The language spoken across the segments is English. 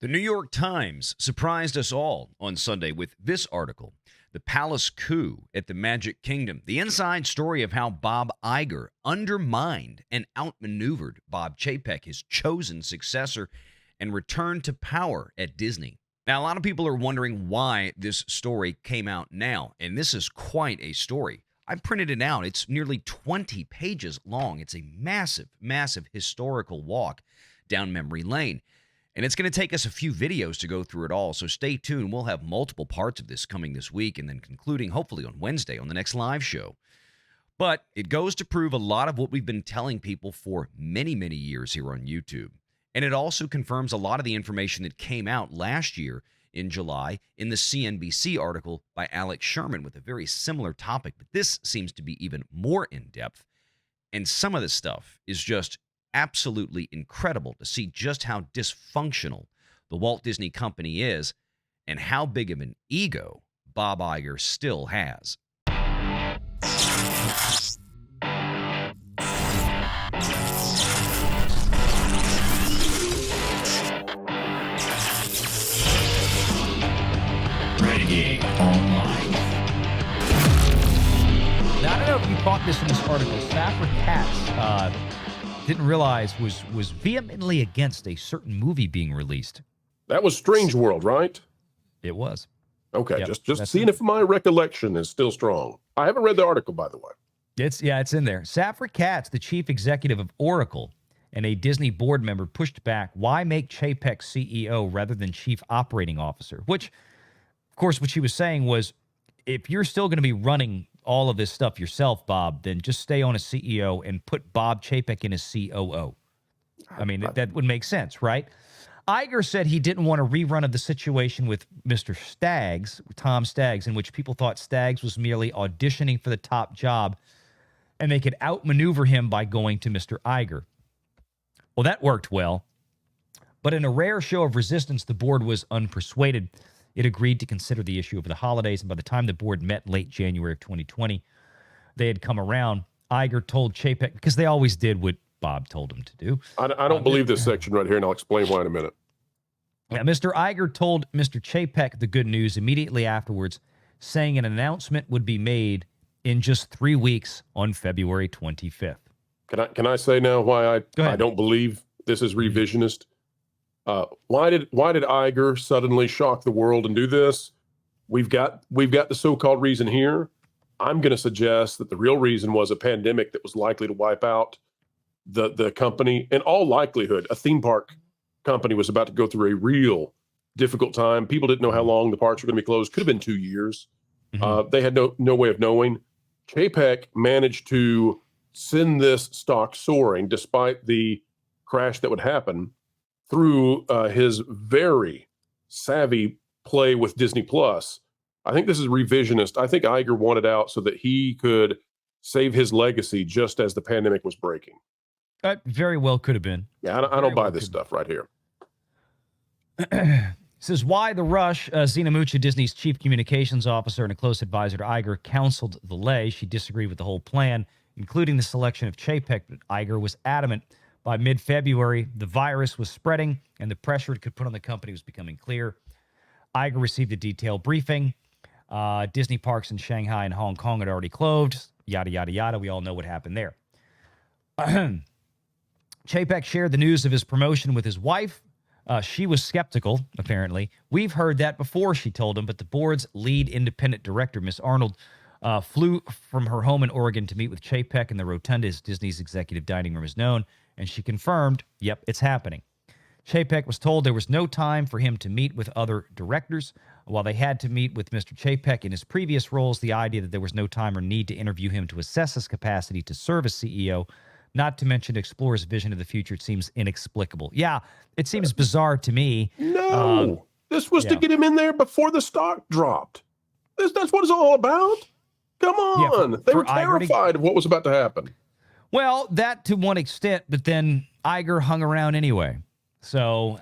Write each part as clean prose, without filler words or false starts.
The New York Times surprised us all on Sunday with this article, The Palace Coup at the Magic Kingdom, the inside story of how Bob Iger undermined and outmaneuvered Bob Chapek, his chosen successor, and returned to power at Disney. Now, a lot of people are wondering why this story came out now, and this is quite a story. I printed it out. It's nearly 20 pages long. It's a massive, massive historical walk down memory lane. And it's going to take us a few videos to go through it all, so stay tuned. We'll have multiple parts of this coming this week and then concluding hopefully on Wednesday on the next live show. But it goes to prove a lot of what we've been telling people for many, many years here on YouTube. And it also confirms a lot of the information that came out last year in July in the CNBC article by Alex Sherman with a very similar topic. But this seems to be even more in-depth. And some of this stuff is just absolutely incredible to see just how dysfunctional the Walt Disney Company is and how big of an ego Bob Iger still has. Renegade Online. Now, I don't know if you caught this in this article. Saffron Katz didn't realize was vehemently against a certain movie being released. That was Strange World, right? It was. Okay, Yep, just that's seeing it. if my recollection is still strong. I haven't read the article, by the way. It's in there. Saffron Katz, the chief executive of Oracle and a Disney board member, pushed back. Why make Chapek CEO rather than chief operating officer? Which, of course, what she was saying was, if you're still going to be running all of this stuff yourself, Bob, then just stay on as CEO and put Bob Chapek in as COO. I mean, that would make sense, right? Iger said he didn't want a rerun of the situation with Mr. Staggs, Tom Staggs, in which people thought Staggs was merely auditioning for the top job and they could outmaneuver him by going to Mr. Iger. Well, that worked well. But in a rare show of resistance, the board was unpersuaded. It agreed to consider the issue over the holidays, and by the time the board met late January of 2020, they had come around. Iger told Chapek, because they always did what Bob told him to do. I don't believe this section right here, and I'll explain why in a minute. Now, Mr. Iger told Mr. Chapek the good news immediately afterwards, saying an announcement would be made in just 3 weeks on February 25th. Can I say now why Go ahead. I don't believe this is revisionist? Why did Iger suddenly shock the world and do this? We've got the so-called reason here. I'm going to suggest that the real reason was a pandemic that was likely to wipe out the company. In all likelihood, a theme park company was about to go through a real difficult time. People didn't know how long the parks were going to be closed. Could have been 2 years. Mhm. They had no way of knowing. Chapek managed to send this stock soaring despite the crash that would happen through his very savvy play with Disney Plus. I think this is revisionist. I think Iger wanted out so that he could save his legacy just as the pandemic was breaking. Very well could have been. Yeah, I don't buy this stuff right here. Says, why the rush? Zena Mucha, Disney's chief communications officer and a close advisor to Iger, counseled the delay. She disagreed with the whole plan, including the selection of Chapek, but Iger was adamant. By mid-February, the virus was spreading, and the pressure it could put on the company was becoming clear. Iger received a detailed briefing. Disney parks in Shanghai and Hong Kong had already closed. Yada, yada, yada. We all know what happened there. Chapek shared the news of his promotion with his wife. She was skeptical, apparently. We've heard that before, she told him, but the board's lead independent director, Miss Arnold, flew from her home in Oregon to meet with Chapek in the rotunda, as Disney's executive dining room is known, and she confirmed, yep, it's happening. Chapek was told there was no time for him to meet with other directors. While they had to meet with Mr. Chapek in his previous roles, the idea that there was no time or need to interview him to assess his capacity to serve as CEO, not to mention explore his vision of the future, seems inexplicable. Yeah, it seems bizarre to me. No, this was to yeah. get him in there before the stock dropped. That's what it's all about. Come on. They were terrified of what was about to happen. Well, that to one extent, but then Iger hung around anyway. So,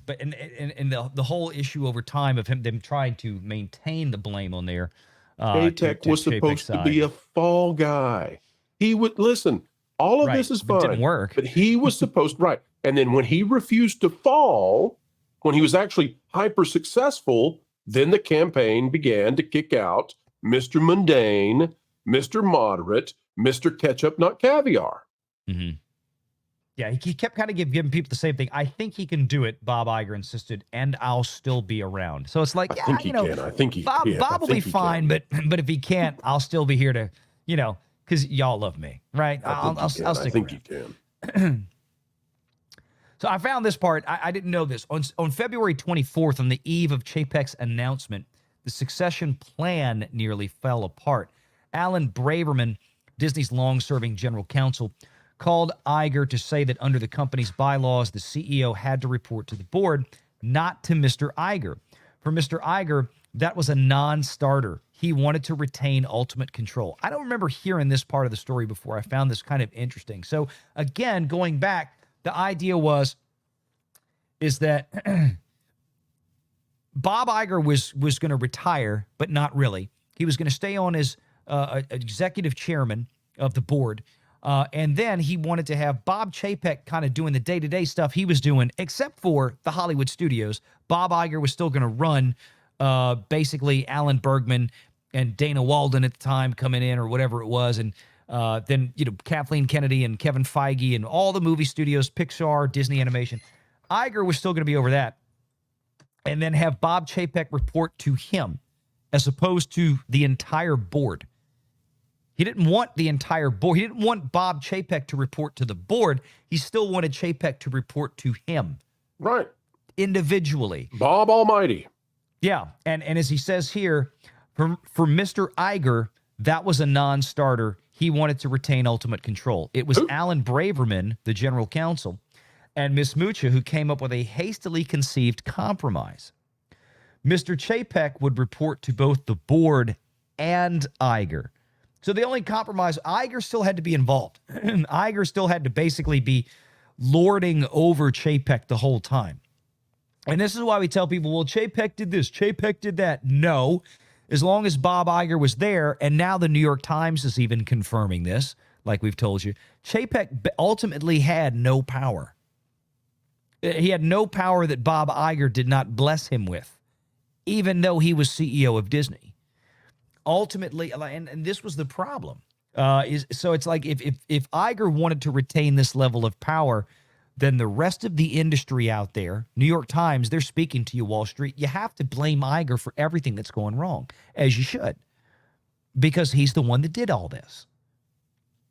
but the whole issue over time of them trying to maintain the blame on there. Chapek was supposed to be a fall guy. He would listen. All of this is fine. It didn't work. But he was supposed right. And then when he refused to fall, when he was actually hyper successful, then the campaign began to kick out Mr. Mundane, Mr. Moderate, Mr. Ketchup, not caviar. Mm-hmm. Yeah, he kept kind of giving people the same thing. I think he can do it, Bob Iger insisted, and I'll still be around. So it's like, I think he can. I think he Bob, can. Bob will be fine, but if he can't, I'll still be here to, because y'all love me, right? I'll stick around. I think he can. So I found this part. I didn't know this. On February 24th, on the eve of Chapek's announcement, the succession plan nearly fell apart. Alan Braverman, Disney's long-serving general counsel, called Iger to say that under the company's bylaws, the CEO had to report to the board, not to Mr. Iger. For Mr. Iger, that was a non-starter. He wanted to retain ultimate control. I don't remember hearing this part of the story before. I found this kind of interesting. So again, going back, the idea is that Bob Iger was going to retire, but not really. He was going to stay on as executive chairman of the board. And then he wanted to have Bob Chapek kind of doing the day-to-day stuff he was doing, except for the Hollywood studios. Bob Iger was still going to run basically Alan Bergman and Dana Walden at the time coming in or whatever it was. And then, Kathleen Kennedy and Kevin Feige and all the movie studios, Pixar, Disney Animation. Iger was still going to be over that. And then have Bob Chapek report to him as opposed to the entire board. He didn't want the entire board. He didn't want Bob Chapek to report to the board. He still wanted Chapek to report to him. Right. Individually. Bob Almighty. Yeah. And as he says here, for Mr. Iger, that was a non-starter. He wanted to retain ultimate control. It was Alan Braverman, the general counsel, and Miss Mucha who came up with a hastily conceived compromise. Mr. Chapek would report to both the board and Iger. So the only compromise, Iger still had to be involved. Iger still had to basically be lording over Chapek the whole time. And this is why we tell people, well, Chapek did this, Chapek did that. No, as long as Bob Iger was there, and now the New York Times is even confirming this, like we've told you, Chapek ultimately had no power. He had no power that Bob Iger did not bless him with, even though he was CEO of Disney. Ultimately, and this was the problem, so it's like if Iger wanted to retain this level of power, then the rest of the industry out there, New York Times, they're speaking to you, Wall Street. You have to blame Iger for everything that's going wrong, as you should, because he's the one that did all this.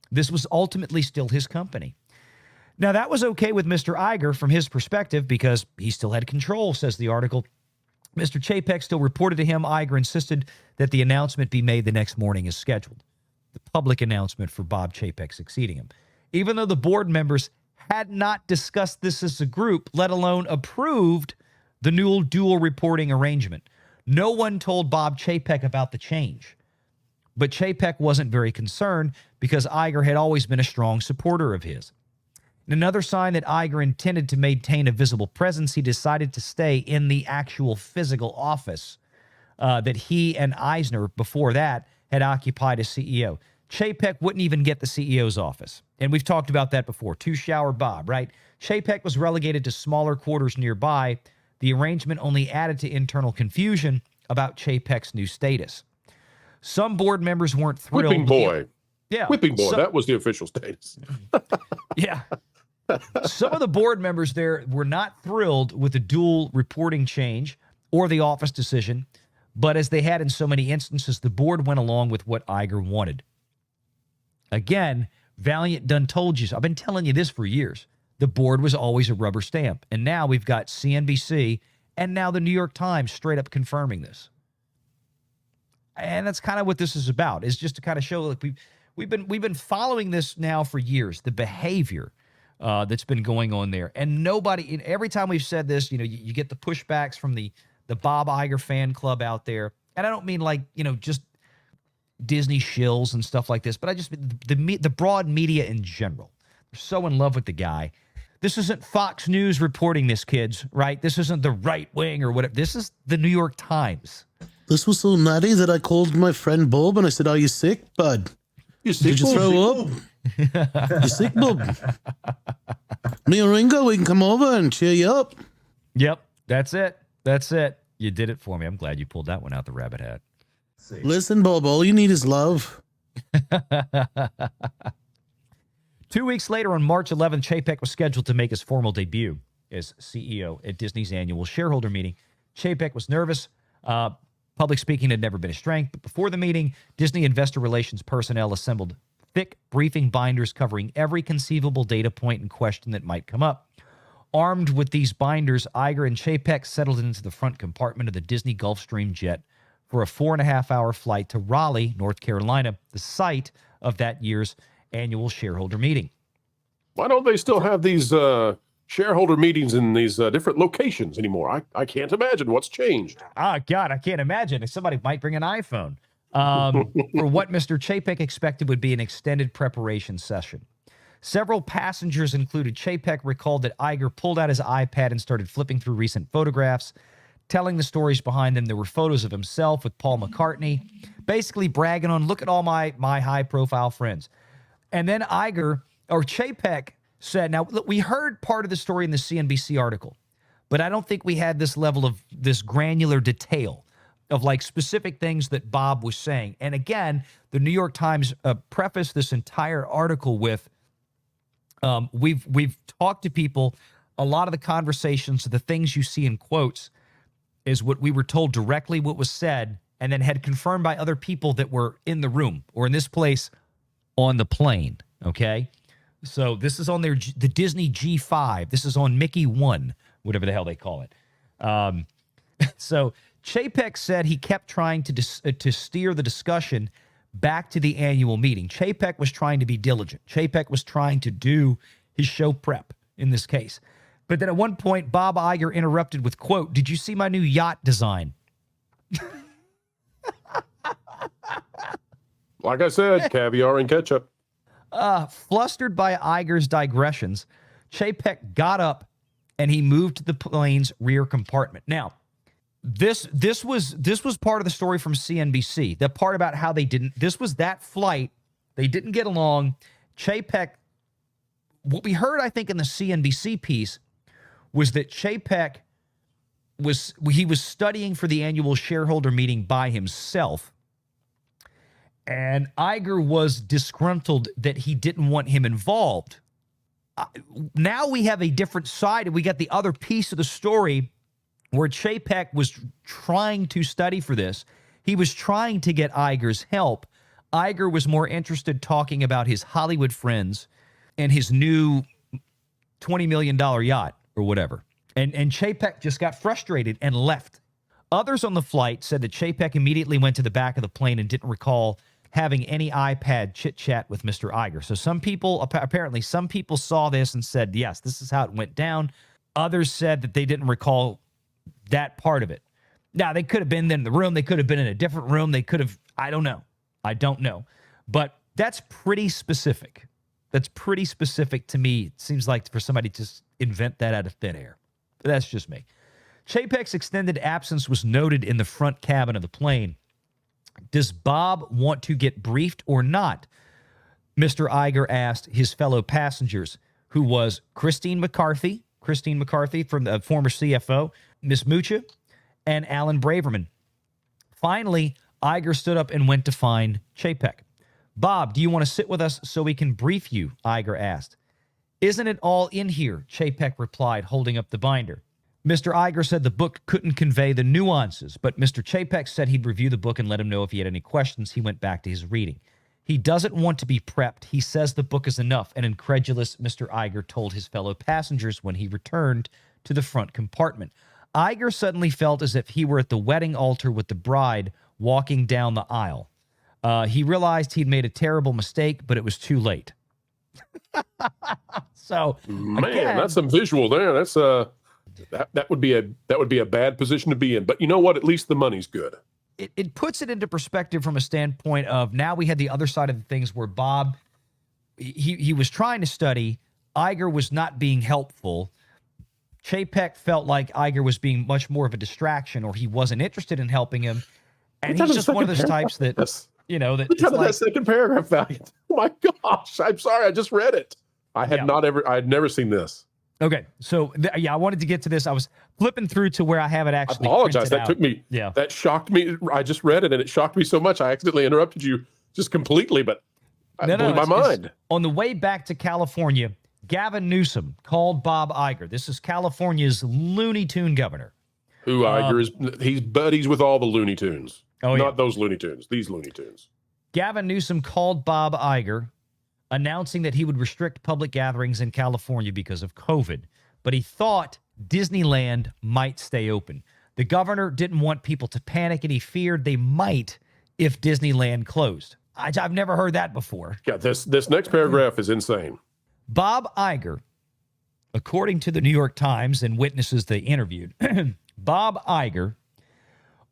This was ultimately still his company. Now, that was okay with Mr. Iger from his perspective because he still had control, says the article. Mr. Chapek still reported to him. Iger insisted that the announcement be made the next morning as scheduled. The public announcement for Bob Chapek succeeding him. Even though the board members had not discussed this as a group, let alone approved the new dual reporting arrangement. No one told Bob Chapek about the change. But Chapek wasn't very concerned because Iger had always been a strong supporter of his. In another sign that Iger intended to maintain a visible presence, he decided to stay in the actual physical office that he and Eisner, before that, had occupied as CEO. Chapek wouldn't even get the CEO's office. And we've talked about that before. Two-shower Bob, right? Chapek was relegated to smaller quarters nearby. The arrangement only added to internal confusion about Chapek's new status. Some board members weren't thrilled. Whipping boy. Yeah. Whipping boy. That was the official status. Yeah. Some of the board members there were not thrilled with the dual reporting change or the office decision, but as they had in so many instances, the board went along with what Iger wanted. Again, Valiant done told you so. I've been telling you this for years. The board was always a rubber stamp, and now we've got CNBC and now the New York Times straight up confirming this. And that's kind of what this is about, is just to kind of show, like, we've been following this now for years, the behavior that's been going on there. And nobody, every time we've said this, you get the pushbacks from the Bob Iger fan club out there. And I don't mean like, just Disney shills and stuff like this, but I just, the broad media in general. They're so in love with the guy. This isn't Fox News reporting this, kids, right? This isn't the right wing or whatever. This is the New York Times. This was so nutty that I called my friend Bob and I said, "Are you sick, bud? You sick, Did you throw up? You sick, Bob? Me and Ringo, we can come over and cheer you up." Yep. That's it. That's it. You did it for me. I'm glad you pulled that one out the rabbit hat. Listen, Bob, all you need is love. 2 weeks later, on March 11th, Chapek was scheduled to make his formal debut as CEO at Disney's annual shareholder meeting. Chapek was nervous. Public speaking had never been his strength, but before the meeting, Disney investor relations personnel assembled thick briefing binders covering every conceivable data point and question that might come up. Armed with these binders, Iger and Chapek settled into the front compartment of the Disney Gulfstream jet for a 4.5-hour flight to Raleigh, North Carolina, the site of that year's annual shareholder meeting. Why don't they still have these shareholder meetings in these different locations anymore? I can't imagine what's changed. Ah, God, I can't imagine. Somebody might bring an iPhone. For what Mr. Chapek expected would be an extended preparation session. Several passengers, included Chapek, recalled that Iger pulled out his iPad and started flipping through recent photographs, telling the stories behind them. There were photos of himself with Paul McCartney, basically bragging on, look at all my high-profile friends. And then Chapek said, now, look, we heard part of the story in the CNBC article, but I don't think we had this level of this granular detail of like specific things that Bob was saying. And again, the New York Times prefaced this entire article with, we've talked to people, a lot of the conversations, the things you see in quotes is what we were told directly what was said and then had confirmed by other people that were in the room or in this place on the plane, okay? So this is on the Disney G5. This is on Mickey 1, whatever the hell they call it. So Chapek said he kept trying to steer the discussion back to the annual meeting. Chapek was trying to be diligent. Chapek was trying to do his show prep in this case. But then at one point, Bob Iger interrupted with, quote, "Did you see my new yacht design?" Like I said, caviar and ketchup. Flustered by Iger's digressions, Chapek got up and he moved to the plane's rear compartment. Now, this was part of the story from CNBC. The part about how this was that flight. They didn't get along. Chapek, what we heard, I think, in the CNBC piece was that Chapek was studying for the annual shareholder meeting by himself. And Iger was disgruntled that he didn't want him involved. Now we have a different side, and we got the other piece of the story where Chapek was trying to study for this. He was trying to get Iger's help. Iger was more interested talking about his Hollywood friends and his new $20 million yacht or whatever. And Chapek just got frustrated and left. Others on the flight said that Chapek immediately went to the back of the plane and didn't recall having any iPad chit-chat with Mr. Iger. So apparently some people saw this and said, yes, this is how it went down. Others said that they didn't recall that part of it. Now, they could have been in the room. They could have been in a different room. They could have, I don't know. But that's pretty specific. That's pretty specific to me. It seems like for somebody to just invent that out of thin air. But that's just me. Chapek's extended absence was noted in the front cabin of the plane. Does Bob want to get briefed or not? Mr. Iger asked his fellow passengers, who was Christine McCarthy from the former CFO, Miss Mucha, and Alan Braverman. Finally, Iger stood up and went to find Chapek. "Bob, do you want to sit with us so we can brief you?" Iger asked. "Isn't it all in here?" Chapek replied, holding up the binder. Mr. Iger said the book couldn't convey the nuances, but Mr. Chapek said he'd review the book and let him know if he had any questions. He went back to his reading. He doesn't want to be prepped. He says the book is enough, an incredulous Mr. Iger told his fellow passengers when he returned to the front compartment. Iger suddenly felt as if he were at the wedding altar with the bride walking down the aisle. He realized he'd made a terrible mistake, but it was too late. So, man, again, that's some visual there. That's that would be a bad position to be in. But you know what? At least the money's good. It puts it into perspective from a standpoint of now we had the other side of the things where Bob, he was trying to study. Iger was not being helpful. Chapek felt like Iger was being much more of a distraction, or he wasn't interested in helping him. And he's just one of those types that, that second paragraph, Valiant. Oh my gosh. I'm sorry. I just read it. I had never seen this. Okay. So I wanted to get to this. I was flipping through to where I have it I actually. apologize. printed That out. took me. Yeah. That shocked me. I just read it and it shocked me so much. I accidentally interrupted you just completely, but it blew my mind. On the way back to California, Gavin Newsom called Bob Iger. This is California's Looney Tune governor. Who Iger is? He's buddies with all the Looney Tunes. Oh, yeah. Not those Looney Tunes. These Looney Tunes. Gavin Newsom called Bob Iger, announcing that he would restrict public gatherings in California because of COVID, but he thought Disneyland might stay open. The governor didn't want people to panic, and he feared they might if Disneyland closed. I've never heard that before. Yeah, this next paragraph is insane. Bob Iger, according to the New York Times and witnesses they interviewed, Bob Iger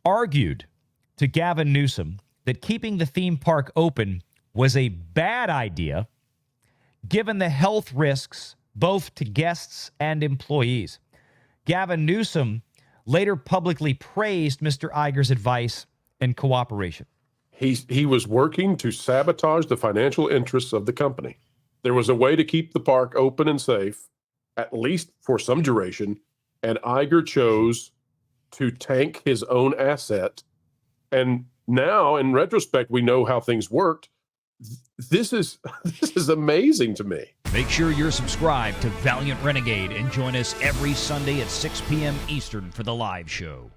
argued to Gavin Newsom that keeping the theme park open was a bad idea given the health risks both to guests and employees. Gavin Newsom later publicly praised Mr. Iger's advice and cooperation. He was working to sabotage the financial interests of the company. There was a way to keep the park open and safe, at least for some duration, and Iger chose to tank his own asset. And now, in retrospect, we know how things worked. This is amazing to me. Make sure you're subscribed to Valiant Renegade and join us every Sunday at 6 p.m. Eastern for the live show.